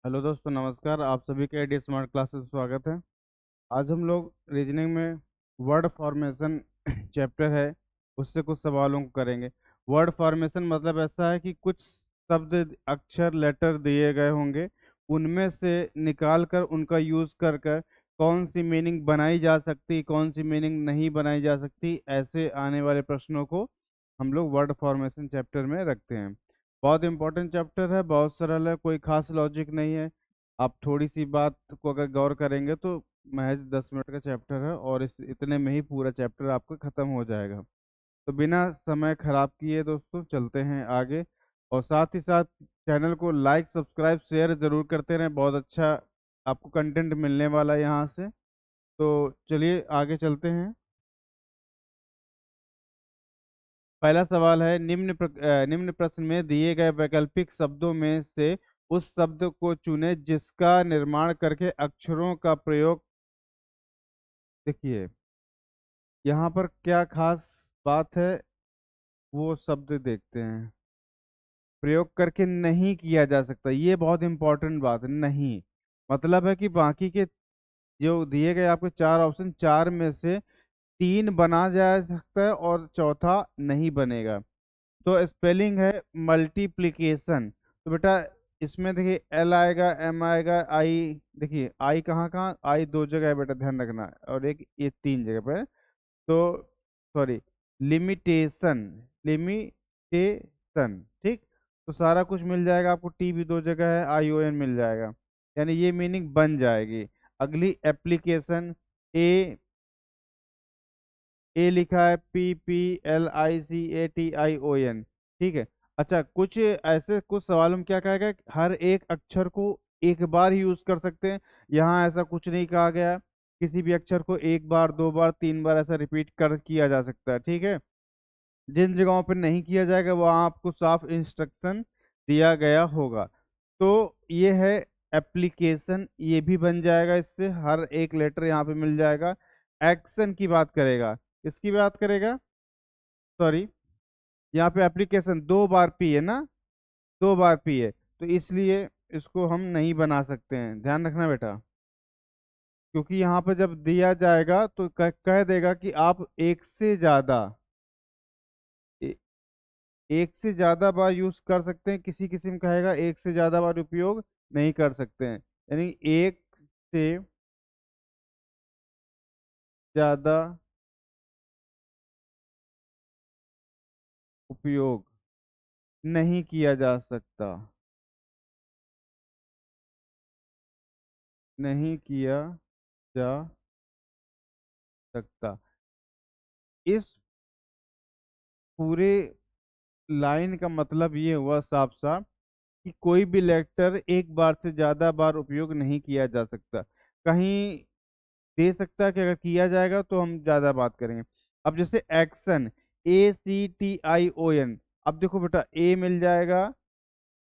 Hello दोस्तों, नमस्कार। आप सभी के आईडी स्मार्ट क्लासेस में स्वागत है। आज हम लोग रीजनिंग में वर्ड फॉर्मेशन चैप्टर है, उससे कुछ सवालों को करेंगे। वर्ड फॉर्मेशन मतलब ऐसा है कि कुछ शब्द, अक्षर, लेटर दिए गए होंगे, उनमें से निकाल कर उनका यूज़ कर कर कौन सी मीनिंग बनाई जा सकती, कौन सी मीनिंग नहीं बनाई जा सकती, ऐसे आने वाले प्रश्नों को हम लोग वर्ड फॉर्मेशन चैप्टर में रखते हैं। बहुत इंपॉर्टेंट चैप्टर है, बहुत सरल है, कोई खास लॉजिक नहीं है। आप थोड़ी सी बात को अगर गौर करेंगे तो महज 10 मिनट का चैप्टर है और इस इतने में ही पूरा चैप्टर आपका खत्म हो जाएगा। तो बिना समय खराब किए दोस्तों चलते हैं आगे। और साथ ही साथ चैनल को लाइक, सब्सक्राइब, शेयर जरूर करते रहें। बहुत अच्छा आपको कंटेंट मिलने वाला है यहाँ से। तो चलिए आगे चलते हैं। पहला सवाल है, निम्न प्रश्न में दिए गए वैकल्पिक शब्दों में से उस शब्द को चुनें जिसका निर्माण करके अक्षरों का प्रयोग। देखिए, यहाँ पर क्या खास बात है, वो शब्द देखते हैं। प्रयोग करके नहीं किया जा सकता, ये बहुत इंपॉर्टेंट बात है। नहीं मतलब है कि बाकी के जो दिए गए आपके चार ऑप्शन, चार में से तीन बना जा सकता है और चौथा नहीं बनेगा। तो स्पेलिंग है मल्टीप्लिकेशन। तो बेटा इसमें देखिए एल आएगा, एम आएगा, आई। देखिए आई कहाँ कहाँ, आई दो जगह है बेटा, ध्यान रखना, और एक ये तीन जगह पर है। तो सॉरी, लिमिटेशन, लिमिटेशन, ठीक। तो सारा कुछ मिल जाएगा आपको, टी भी दो जगह है, आई ओ एन मिल जाएगा, यानी ये मीनिंग बन जाएगी। अगली एप्लीकेशन, ए, ए लिखा है, PPLICATION, ठीक है। अच्छा, कुछ ऐसे कुछ सवालों में क्या कहा गया कि हर एक अक्षर को एक बार ही यूज कर सकते हैं। यहाँ ऐसा कुछ नहीं कहा गया। किसी भी अक्षर को एक बार, दो बार, तीन बार ऐसा रिपीट कर किया जा सकता है, ठीक है। जिन जगहों पर नहीं किया जाएगा वहाँ आपको साफ इंस्ट्रक्शन दिया गया होगा। तो ये है एप्लीकेशन, ये भी बन जाएगा, इससे हर एक लेटर यहाँ पे मिल जाएगा। एक्शन की बात करेगा, इसकी बात करेगा, सॉरी, यहाँ पे एप्लीकेशन दो बार पी है ना, दो बार पी है, तो इसलिए इसको हम नहीं बना सकते हैं, ध्यान रखना बेटा। क्योंकि यहाँ पे जब दिया जाएगा तो कह देगा कि आप एक से ज्यादा, एक से ज्यादा बार यूज कर सकते हैं, किसी किस्म कहेगा एक से ज्यादा बार उपयोग नहीं कर सकते हैं। यानी एक से ज्यादा उपयोग नहीं किया जा सकता, नहीं किया जा सकता। इस पूरे लाइन का मतलब ये हुआ साफ साफ कि कोई भी लेटर एक बार से ज्यादा बार उपयोग नहीं किया जा सकता। कहीं दे सकता है कि अगर किया जाएगा तो हम ज्यादा बात करेंगे। अब जैसे एक्शन, ACTION, अब देखो बेटा, ए मिल जाएगा,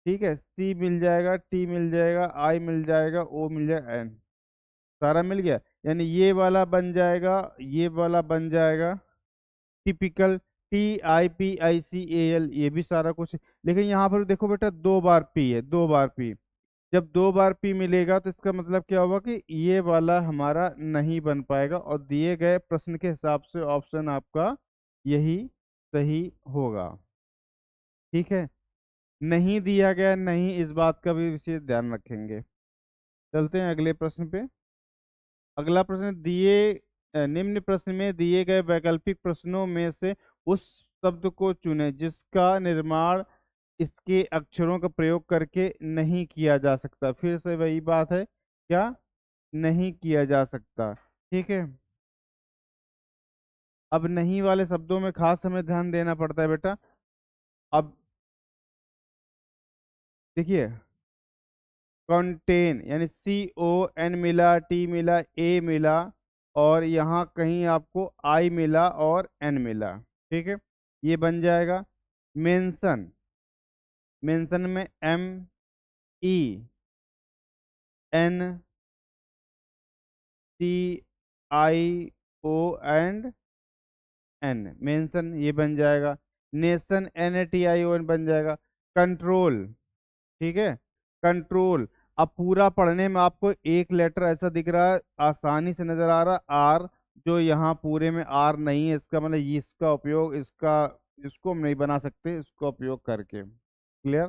ठीक है, सी मिल जाएगा, टी मिल जाएगा, आई मिल जाएगा, ओ मिल जाएगा, एन, सारा मिल गया। यानी ये वाला बन जाएगा, ये वाला बन जाएगा टिपिकल, TIPICAL, ये भी सारा कुछ। लेकिन यहाँ पर देखो बेटा, दो बार पी है, दो बार पी। जब दो बार पी मिलेगा तो इसका मतलब क्या होगा कि ये वाला हमारा नहीं बन पाएगा, और दिए गए प्रश्न के हिसाब से ऑप्शन आपका यही सही होगा, ठीक है। नहीं दिया गया नहीं, इस बात का भी विशेष ध्यान रखेंगे। चलते हैं अगले प्रश्न पे। अगला प्रश्न, निम्न प्रश्न में दिए गए वैकल्पिक प्रश्नों में से उस शब्द को चुनें जिसका निर्माण इसके अक्षरों का प्रयोग करके नहीं किया जा सकता। फिर से वही बात है, क्या नहीं किया जा सकता, ठीक है। अब नहीं वाले शब्दों में खास हमें ध्यान देना पड़ता है बेटा। अब देखिए, कंटेन यानी CON मिला, टी मिला, ए मिला, और यहाँ कहीं आपको आई मिला और एन मिला, ठीक है, ये बन जाएगा। मेंशन, मेंशन में MENTION, मेंशन, ये बन जाएगा। नेशन, NATION बन जाएगा। कंट्रोल, ठीक है, कंट्रोल। अब पूरा पढ़ने में आपको एक लेटर ऐसा दिख रहा है, आसानी से नजर आ रहा है, आर, जो यहाँ पूरे में आर नहीं है, इसका मतलब ये इसका उपयोग, इसका, इसको हम नहीं बना सकते इसका उपयोग करके। क्लियर?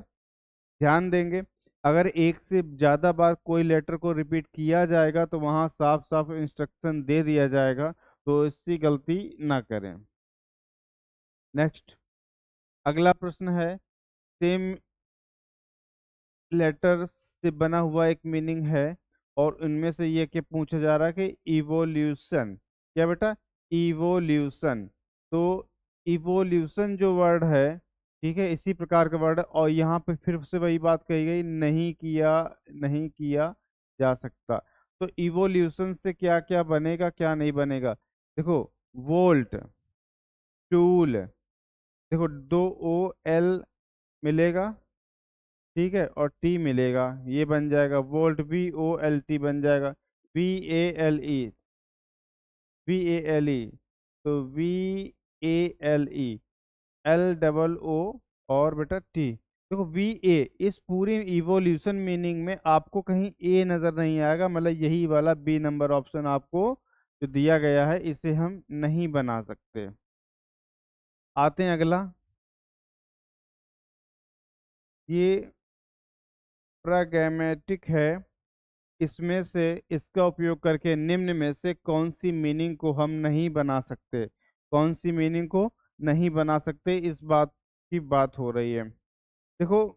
ध्यान देंगे, अगर एक से ज्यादा बार कोई लेटर को रिपीट किया जाएगा तो वहां साफ साफ इंस्ट्रक्शन दे दिया जाएगा, तो इसकी गलती ना करें। नेक्स्ट, अगला प्रश्न है, सेम लेटर से बना हुआ एक मीनिंग है, और उनमें से ये कि पूछा जा रहा है कि इवोल्यूशन, क्या बेटा, इवोल्यूशन। तो इवोल्यूशन जो वर्ड है, ठीक है, इसी प्रकार का वर्ड है, और यहाँ पे फिर से वही बात कही गई, नहीं किया जा सकता। तो इवोल्यूशन से क्या क्या बनेगा, क्या नहीं बनेगा? देखो, वोल्ट, टूल, देखो दो ओ एल मिलेगा, ठीक है, और टी मिलेगा, ये बन जाएगा वोल्ट, VOLT बन जाएगा, VALE, VALE, तो VALE, LOO, और बेटा टी। देखो VA, इस पूरी इवोल्यूशन मीनिंग में आपको कहीं ए नजर नहीं आएगा, मतलब यही वाला बी नंबर ऑप्शन आपको जो दिया गया है, इसे हम नहीं बना सकते। आते हैं अगला, ये प्रगैमेटिक है, इसमें से इसका उपयोग करके निम्न में से कौन सी मीनिंग को हम नहीं बना सकते, कौन सी मीनिंग को नहीं बना सकते, इस बात की बात हो रही है। देखो,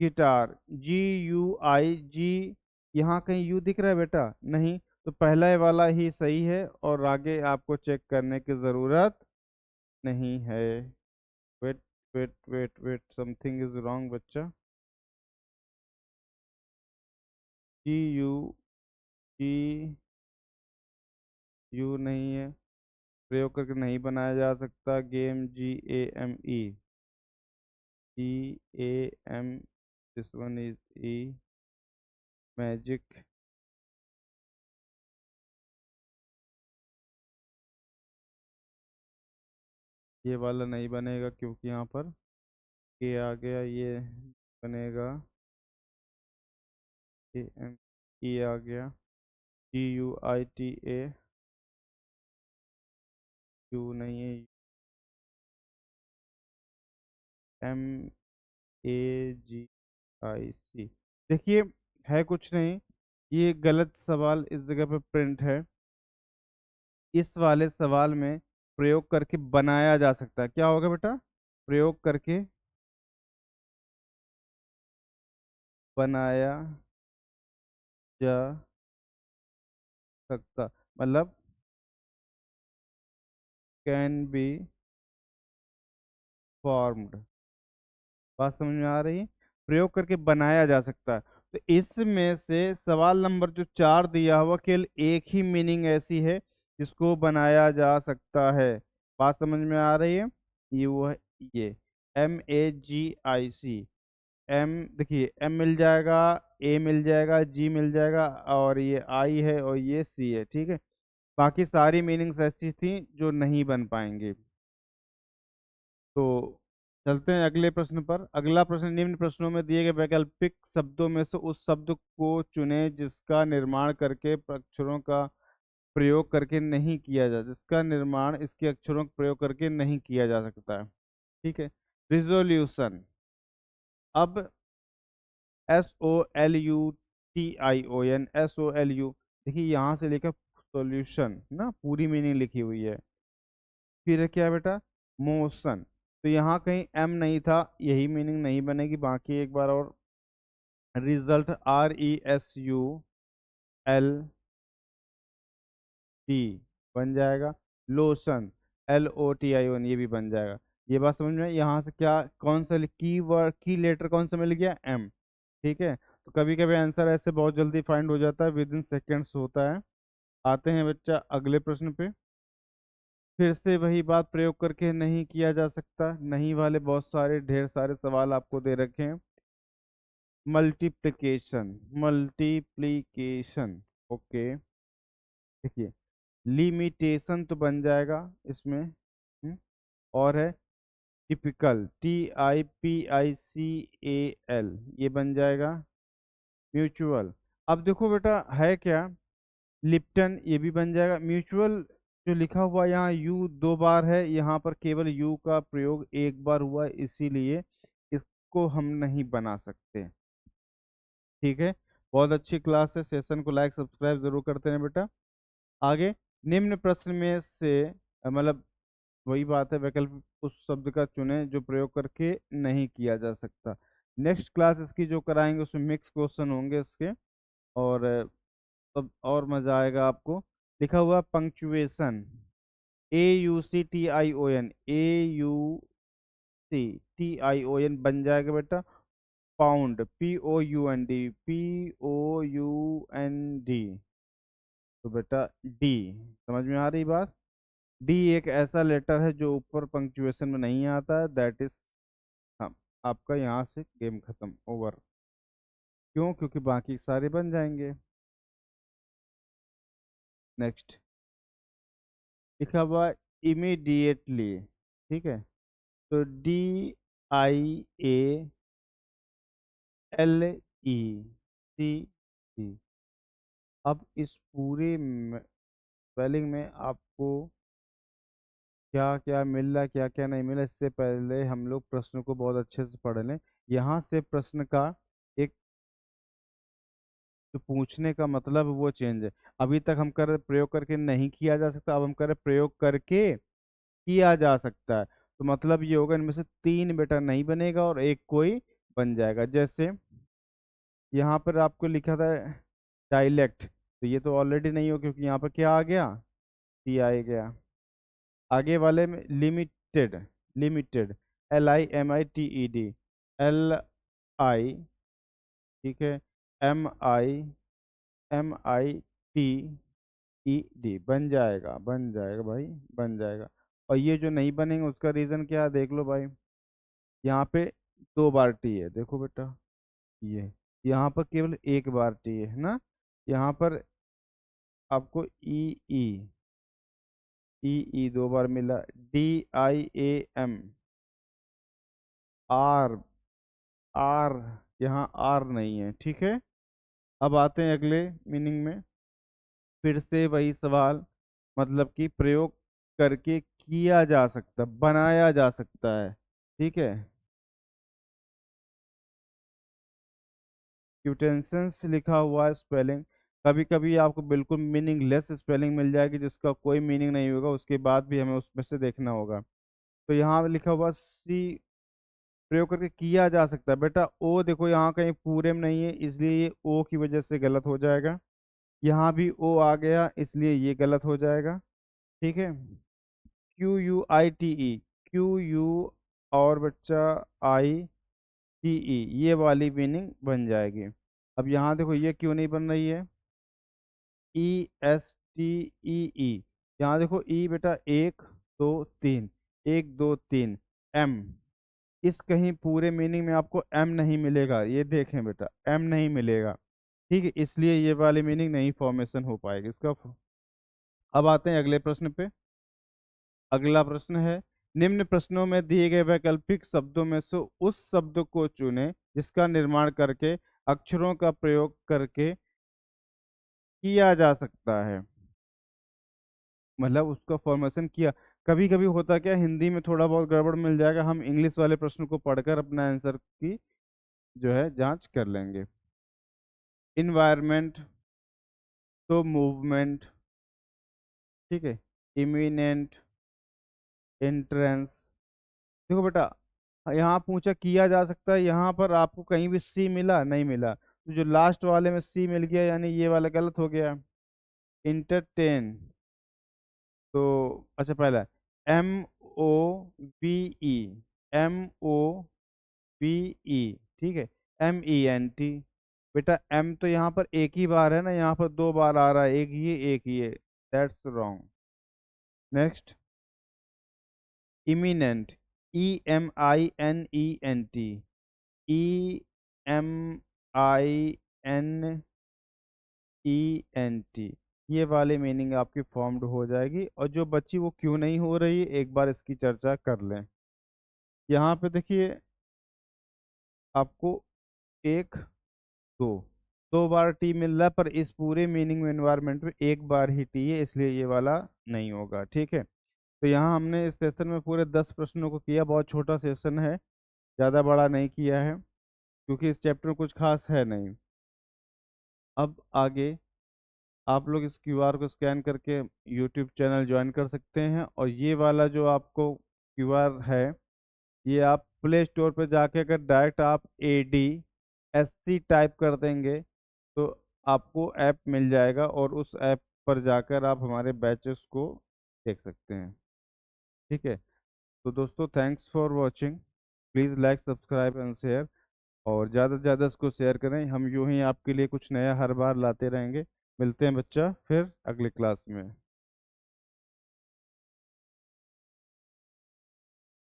गिटार, GUI, यहाँ कहीं यू दिख रहा है बेटा? नहीं, तो पहला वाला ही सही है, और आगे आपको चेक करने की जरूरत नहीं है। Wait wait wait wait, something is wrong बच्चा। GUG, यू नहीं है, प्रयोग करके नहीं बनाया जा सकता। Game, GAME, this one is E. Magic, ये वाला नहीं बनेगा क्योंकि यहाँ पर के आ गया, ये बनेगा AME, आ गया, GUITA, यू नहीं है, MAGIC। देखिए, है कुछ नहीं, ये गलत सवाल इस जगह पे प्रिंट है। इस वाले सवाल में प्रयोग करके बनाया जा सकता है, क्या होगा बेटा? प्रयोग करके बनाया जा सकता, मतलब कैन बी फॉर्म्ड। बात समझ में आ रही है? प्रयोग करके बनाया जा सकता है। तो इसमें से सवाल नंबर जो 4 दिया हुआ, केवल एक ही मीनिंग ऐसी है जिसको बनाया जा सकता है। बात समझ में आ रही है? ये वो है, ये MAGIC। एम, देखिए एम मिल जाएगा, ए मिल जाएगा, जी मिल जाएगा, और ये आई है, और ये सी है, ठीक है। बाकी सारी मीनिंग्स ऐसी थी जो नहीं बन पाएंगी। तो चलते हैं अगले प्रश्न पर। अगला प्रश्न, निम्न प्रश्नों में दिए गए वैकल्पिक शब्दों में से उस शब्द को चुनें जिसका निर्माण करके अक्षरों का प्रयोग करके नहीं किया जा, जिसका निर्माण इसके अक्षरों का प्रयोग करके नहीं किया जा सकता है, ठीक है। रिजोल्यूशन, अब SOLUTION, देखिए यहाँ से लेकर सॉल्यूशन ना, पूरी मीनिंग लिखी हुई है। फिर है क्या बेटा? मोशन, तो यहाँ कहीं एम नहीं था, यही मीनिंग नहीं बनेगी। बाकी एक बार और, रिजल्ट, RESULT बन जाएगा। लोशन, LOTION, ये भी बन जाएगा। ये बात समझ में आई? यहाँ से क्या, कौन सा की वर्ड, की लेटर कौन सा मिल गया? एम, ठीक है। तो कभी कभी आंसर ऐसे बहुत जल्दी फाइंड हो जाता है, विद इन सेकेंड्स होता है। आते हैं बच्चा अगले प्रश्न पे। फिर से वही बात, प्रयोग करके नहीं किया जा सकता, नहीं वाले बहुत सारे ढेर सारे सवाल आपको दे रखे हैं। मल्टीप्लिकेशन, मल्टीप्लिकेशन, ओके, देखिए लिमिटेशन तो बन जाएगा इसमें, और है टिपिकल, TIPICAL, ये बन जाएगा। म्यूचुअल। अब देखो बेटा है क्या, लिप्टन ये भी बन जाएगा म्यूचुअल। जो लिखा हुआ यहाँ यू दो बार है, यहाँ पर केवल यू का प्रयोग एक बार हुआ है, इसीलिए इसको हम नहीं बना सकते। ठीक है, बहुत अच्छी क्लास है। सेशन को लाइक सब्सक्राइब जरूर करते हैं बेटा। आगे, निम्न प्रश्न में से मतलब वही बात है, वैकल्पिक उस शब्द का चुने जो प्रयोग करके नहीं किया जा सकता। नेक्स्ट क्लास इसकी जो कराएंगे उसमें मिक्स क्वेश्चन होंगे इसके, और तब और मजा आएगा आपको। लिखा हुआ पंक्चुएशन, AUCTION, AUCTION बन जाएगा बेटा पाउंड, POUND। तो बेटा डी, समझ में आ रही बात। डी एक ऐसा लेटर है जो ऊपर पंक्चुएशन में नहीं आता है, दैट इज, हाँ, आपका यहाँ से गेम खत्म, ओवर। क्यों? क्योंकि बाकी सारे बन जाएंगे। नेक्स्ट लिखा हुआ इमीडिएटली, ठीक है, तो DIALECT। अब इस पूरे स्पेलिंग में आपको क्या क्या मिल रहा है, क्या क्या नहीं मिला, इससे पहले हम लोग प्रश्न को बहुत अच्छे से पढ़ लें। यहाँ से प्रश्न का एक जो पूछने का मतलब है वो चेंज है। अभी तक हम कर प्रयोग करके नहीं किया जा सकता, अब हम कर प्रयोग करके किया जा सकता है। तो मतलब ये होगा इनमें से तीन बेटा नहीं बनेगा और एक कोई बन जाएगा। जैसे यहाँ पर आपको लिखा था डायलेक्ट, तो ये तो ऑलरेडी नहीं हो क्योंकि यहाँ पर क्या आ गया, टी आ गया। आगे वाले में लिमिटेड, लिमिटेड, LIMITED, LI, ठीक है, MIMITED बन जाएगा, बन जाएगा भाई, बन जाएगा। और ये जो नहीं बनेंगे उसका रीज़न क्या है देख लो भाई। यहाँ पे दो बार टी है, देखो बेटा, ये यहाँ पर केवल एक बार टी है ना। यहाँ पर आपको ई ई दो बार मिला, DIAM, आर आर, यहाँ आर नहीं है, ठीक है। अब आते हैं अगले मीनिंग में। फिर से वही सवाल, मतलब कि प्रयोग करके किया जा सकता, बनाया जा सकता है, ठीक है। क्यूटेंसेंस लिखा हुआ है स्पेलिंग, कभी कभी आपको बिल्कुल मीनिंगलेस स्पेलिंग मिल जाएगी जिसका कोई मीनिंग नहीं होगा, उसके बाद भी हमें उसमें से देखना होगा। तो यहाँ लिखा हुआ सी, प्रयोग करके किया जा सकता है बेटा। ओ देखो यहाँ कहीं पूरे में नहीं है, इसलिए ये ओ की वजह से गलत हो जाएगा। यहाँ भी ओ आ गया इसलिए ये गलत हो जाएगा, ठीक है। QUITE, QU और बच्चा ITE, ये वाली मीनिंग बन जाएगी। अब यहाँ देखो ये क्यों नहीं बन रही है, ESTEE, यहाँ देखो ई बेटा एक दो तीन, एक दो तीन, M, इस कहीं पूरे मीनिंग में आपको M नहीं मिलेगा, ये देखें बेटा M नहीं मिलेगा, ठीक है, इसलिए ये वाली मीनिंग नहीं फॉर्मेशन हो पाएगी इसका। अब आते हैं अगले प्रश्न पे। अगला प्रश्न है, निम्न प्रश्नों में दिए गए वैकल्पिक शब्दों में से उस शब्द को चुनें जिसका निर्माण करके अक्षरों का प्रयोग करके किया जा सकता है, मतलब उसका फॉर्मेशन किया। कभी कभी होता क्या, हिंदी में थोड़ा बहुत गड़बड़ मिल जाएगा, हम इंग्लिश वाले प्रश्न को पढ़कर अपना आंसर की जो है जांच कर लेंगे। इन्वायरमेंट तो मूवमेंट, ठीक है, इमिनेंट, एंट्रेंस। देखो बेटा यहाँ पूछा किया जा सकता है, यहाँ पर आपको कहीं भी सी मिला नहीं मिला, तो जो लास्ट वाले में सी मिल गया यानी ये वाला गलत हो गया। इंटरटेन, तो अच्छा पहला MOVE, MOVE, ठीक है, MENT। बेटा एम तो यहाँ पर एक ही बार है ना, यहाँ पर दो बार आ रहा है, एक ये, that's wrong. Next, eminent, EMINENT, EMINENT, ये वाली मीनिंग आपकी फॉर्म्ड हो जाएगी। और जो बच्ची वो क्यों नहीं हो रही है, एक बार इसकी चर्चा कर लें। यहाँ पे देखिए आपको एक दो, दो बार टी मिल रहा है, पर इस पूरे मीनिंग एनवायरनमेंट में एक बार ही टी है, इसलिए ये वाला नहीं होगा। ठीक है, तो यहाँ हमने इस सेशन में पूरे 10 प्रश्नों को किया। बहुत छोटा सेशन है, ज़्यादा बड़ा नहीं किया है, क्योंकि इस चैप्टर में कुछ खास है नहीं। अब आगे आप लोग इस क्यूआर को स्कैन करके यूट्यूब चैनल ज्वाइन कर सकते हैं, और ये वाला जो आपको क्यूआर है, ये आप प्ले स्टोर पे जाके अगर डायरेक्ट आप ADSC टाइप कर देंगे तो आपको ऐप मिल जाएगा, और उस ऐप पर जाकर आप हमारे बैचेस को देख सकते हैं। ठीक है, तो दोस्तों, thanks for watching. Please like, subscribe and share, और ज़्यादा से ज़्यादा इसको शेयर करें। हम यूं ही आपके लिए कुछ नया हर बार लाते रहेंगे। मिलते हैं बच्चा फिर अगली क्लास में।